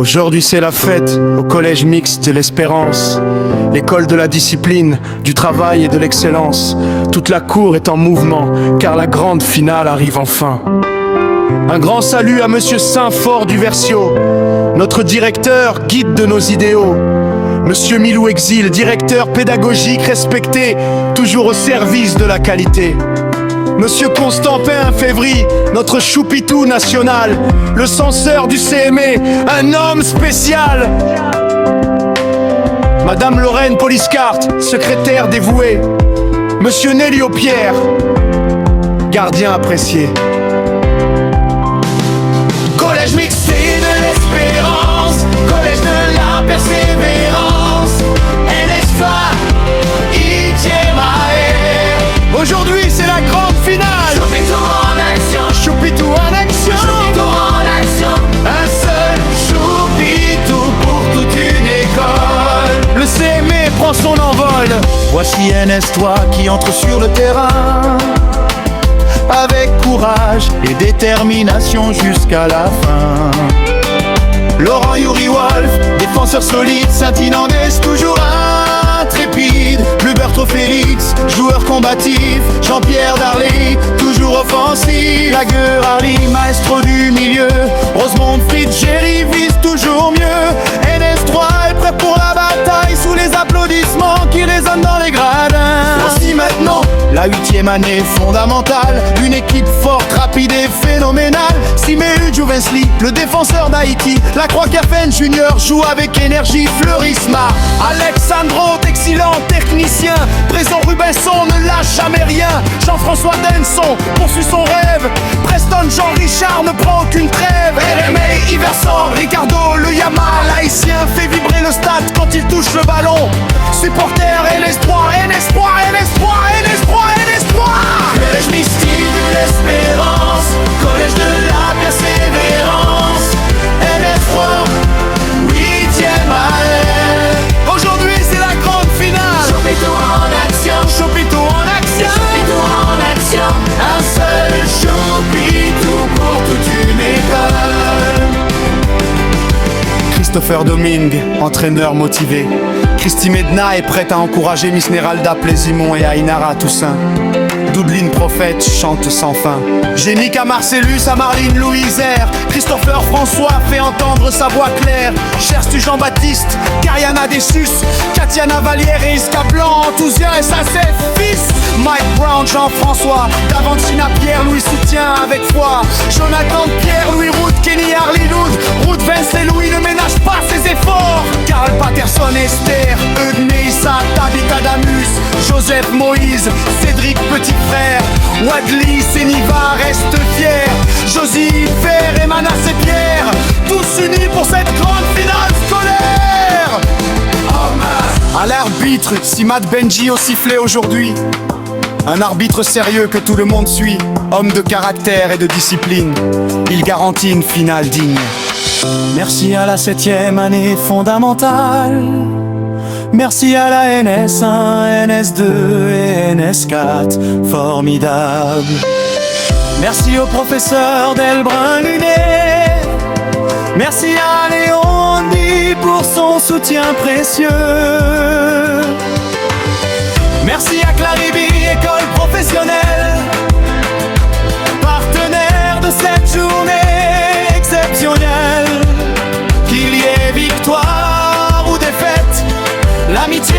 Aujourd'hui c'est la fête au collège mixte de l'Espérance, l'école de la discipline, du travail et de l'excellence. Toute la cour est en mouvement car la grande finale arrive enfin. Un grand salut à Monsieur Saint-Fort du Versio, notre directeur, guide de nos idéaux. Monsieur Milou Exil, directeur pédagogique respecté, toujours au service de la qualité. Monsieur Constantin Févry, notre choupitou national, le censeur du CME, un homme spécial. Madame Lorraine Poliscart, secrétaire dévouée. Monsieur Nélio Pierre, gardien apprécié. Collège mixté de l'Espérance, collège de la persévérance, NS3, ITM. Aujourd'hui c'est la grande finale. Choupitou en action, Choupitou en action, Choupitou en action. un seul choupitou pour toute une école. Le CME prend son envol. Voici NS3 qui entre sur le terrain, avec courage et détermination jusqu'à la fin. Laurent Yuri Wolf, défenseur solide, Saint-Inandès toujours intrépide. Luberto Félix, joueur combatif, Jean-Pierre Darley, toujours offensif. Lagueur Harley, maestro du milieu, Rosemont Fritz, Jerry vise toujours mieux. NS3 est prêt pour la bataille sous les applaudissements qui résonnent dans les gradins. Voici maintenant la 8e année fondamentale, une équipe forte, rapide et phénoménale. Siméu Jouvensli, le défenseur d'Haïti, la Croix-Carfen Junior joue avec énergie. Fleurisma, Alexandro, excellent technicien, présent Rubinson ne lâche jamais rien. Jean-François Denson poursuit son rêve, Preston Jean-Richard ne prend aucune trêve. RMA Iverson, Ricardo le Yama, l'haïtien fait vibrer le stade quand il touche le ballon. Supporter NS3, NS3, NS3, NS3, NS3. Collège mystique de l'Espérance, collège de la persévérance, NS3, 8e année. Aujourd'hui c'est la grande finale. Choupitou en action, Choupitou en action, Choupitou en action. Un seul choupitou pour toute une école. Christopher Domingue, entraîneur motivé. Christy Medna est prête à encourager Miss Neralda Plaisimont et Ainara Toussaint. Doudeline Prophète chante sans fin. Génica Marcellus à Marline Louisère. Christopher François fait entendre sa voix claire. Cherches-tu Jean-Baptiste, Cariana Dessus, Katiana Vallière et Isca Blanc, Enthousia et sa fils. Mike Brown, Jean-François, Davantina Pierre, Louis soutient avec foi. Jonathan Pierre, Louis Route, Kenny Harley Loud, Ruth Vince et Louis ne ménage pas ses efforts. Carl Patterson, Esther, Eudné Issa, Tabitha Damus, Joseph Moïse, Cédric Petit Frère, Wadley, Séniva reste fier. Josie, Fer et Manassé Pierre, tous unis pour cette grande finale scolaire. À l'arbitre, Simad Benji au sifflet aujourd'hui. Un arbitre sérieux que tout le monde suit, homme de caractère et de discipline, il garantit une finale digne. Merci à la 7e année fondamentale. Merci à la NS1, NS2 et NS4, formidable. Merci au professeur Delbrun Lunet. Merci à Léon Di pour son soutien précieux. Merci à Clariby, école professionnelle, partenaire de cette journée exceptionnelle. Qu'il y ait victoire ou défaite, l'amitié